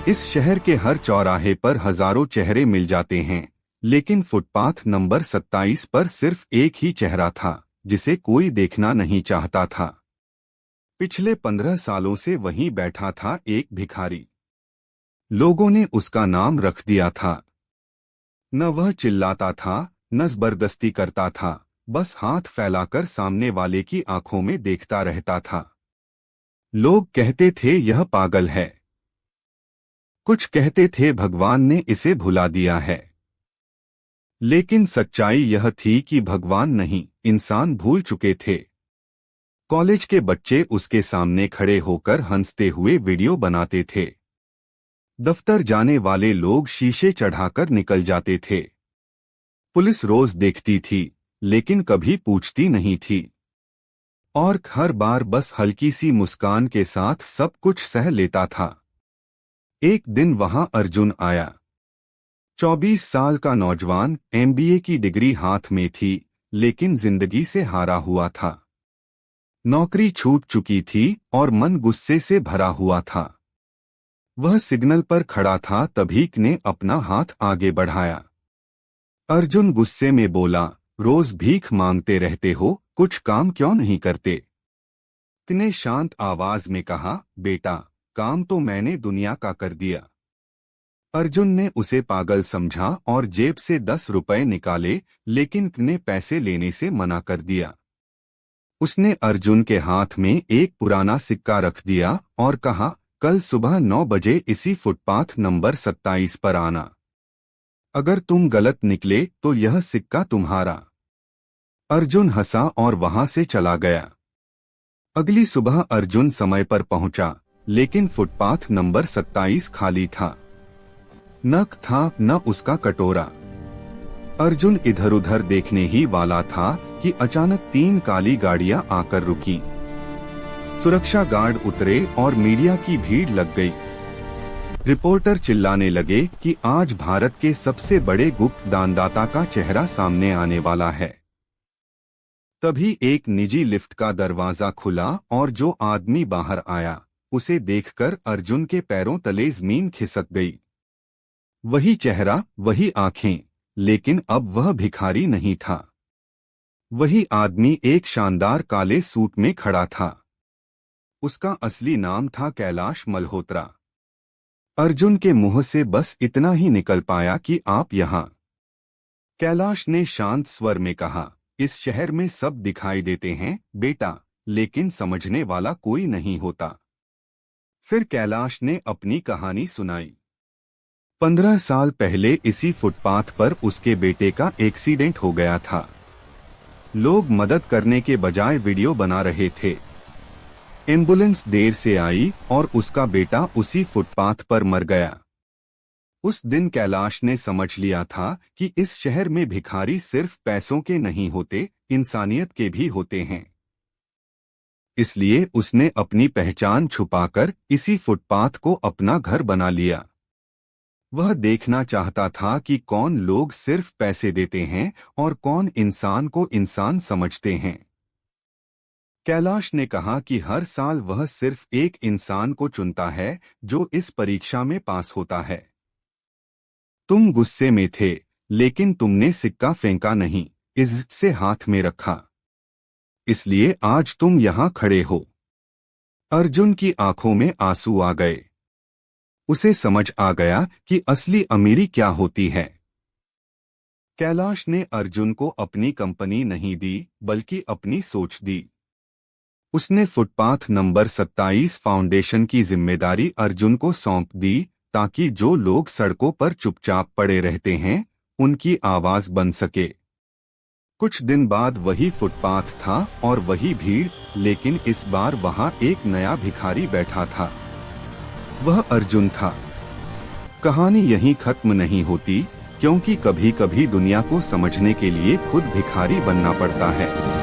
इस शहर के हर चौराहे पर हजारों चेहरे मिल जाते हैं, लेकिन फुटपाथ नंबर 27 पर सिर्फ एक ही चेहरा था जिसे कोई देखना नहीं चाहता था। पिछले 15 सालों से वहीं बैठा था एक भिखारी। लोगों ने उसका नाम रख दिया था। न वह चिल्लाता था, न जबरदस्ती करता था, बस हाथ फैलाकर सामने वाले की आंखों में देखता रहता था। लोग कहते थे यह पागल है, कुछ कहते थे भगवान ने इसे भुला दिया है। लेकिन सच्चाई यह थी कि भगवान नहीं, इंसान भूल चुके थे। कॉलेज के बच्चे उसके सामने खड़े होकर हंसते हुए वीडियो बनाते थे। दफ्तर जाने वाले लोग शीशे चढ़ाकर निकल जाते थे। पुलिस रोज देखती थी, लेकिन कभी पूछती नहीं थी। और हर बार बस हल्की सी मुस्कान के साथ सब कुछ सह लेता था। एक दिन वहां अर्जुन आया। 24 साल का नौजवान, एमबीए की डिग्री हाथ में थी, लेकिन जिंदगी से हारा हुआ था। नौकरी छूट चुकी थी और मन गुस्से से भरा हुआ था। वह सिग्नल पर खड़ा था तभी ने अपना हाथ आगे बढ़ाया। अर्जुन गुस्से में बोला, रोज भीख मांगते रहते हो, कुछ काम क्यों नहीं करते? ने शांत आवाज में कहा, बेटा, काम तो मैंने दुनिया का कर दिया। अर्जुन ने उसे पागल समझा और जेब से 10 रुपए निकाले, लेकिन ने पैसे लेने से मना कर दिया। उसने अर्जुन के हाथ में एक पुराना सिक्का रख दिया और कहा, कल सुबह 9 बजे इसी फुटपाथ नंबर 27 पर आना। अगर तुम गलत निकले तो यह सिक्का तुम्हारा। अर्जुन हंसा और वहां से चला गया। अगली सुबह अर्जुन समय पर पहुंचा, लेकिन फुटपाथ नंबर 27 खाली था। न था न उसका कटोरा। अर्जुन इधर उधर देखने ही वाला था कि अचानक 3 काली गाड़ियां आकर रुकीं। सुरक्षा गार्ड उतरे और मीडिया की भीड़ लग गई। रिपोर्टर चिल्लाने लगे कि आज भारत के सबसे बड़े गुप्त दानदाता का चेहरा सामने आने वाला है। तभी एक निजी लिफ्ट का दरवाजा खुला और जो आदमी बाहर आया, उसे देखकर अर्जुन के पैरों तले जमीन खिसक गई। वही चेहरा, वही आंखें, लेकिन अब वह भिखारी नहीं था। वही आदमी एक शानदार काले सूट में खड़ा था। उसका असली नाम था कैलाश मल्होत्रा। अर्जुन के मुंह से बस इतना ही निकल पाया कि आप यहाँ। कैलाश ने शांत स्वर में कहा, इस शहर में सब दिखाई देते हैं बेटा, लेकिन समझने वाला कोई नहीं होता। फिर कैलाश ने अपनी कहानी सुनाई। 15 साल पहले इसी फुटपाथ पर उसके बेटे का एक्सीडेंट हो गया था। लोग मदद करने के बजाय वीडियो बना रहे थे। एम्बुलेंस देर से आई और उसका बेटा उसी फुटपाथ पर मर गया। उस दिन कैलाश ने समझ लिया था कि इस शहर में भिखारी सिर्फ पैसों के नहीं होते, इंसानियत के भी होते हैं। इसलिए उसने अपनी पहचान छुपाकर इसी फुटपाथ को अपना घर बना लिया। वह देखना चाहता था कि कौन लोग सिर्फ पैसे देते हैं और कौन इंसान को इंसान समझते हैं। कैलाश ने कहा कि हर साल वह सिर्फ एक इंसान को चुनता है जो इस परीक्षा में पास होता है। तुम गुस्से में थे, लेकिन तुमने सिक्का फेंका नहीं, इज्जत से हाथ में रखा। इसलिए आज तुम यहाँ खड़े हो। अर्जुन की आंखों में आंसू आ गए। उसे समझ आ गया कि असली अमीरी क्या होती है। कैलाश ने अर्जुन को अपनी कंपनी नहीं दी, बल्कि अपनी सोच दी। उसने फुटपाथ नंबर 27 फाउंडेशन की जिम्मेदारी अर्जुन को सौंप दी, ताकि जो लोग सड़कों पर चुपचाप पड़े रहते हैं, उनकी आवाज बन सके। कुछ दिन बाद वही फुटपाथ था और वही भीड़, लेकिन इस बार वहां एक नया भिखारी बैठा था। वह अर्जुन था। कहानी यहीं खत्म नहीं होती, क्योंकि कभी कभी दुनिया को समझने के लिए खुद भिखारी बनना पड़ता है।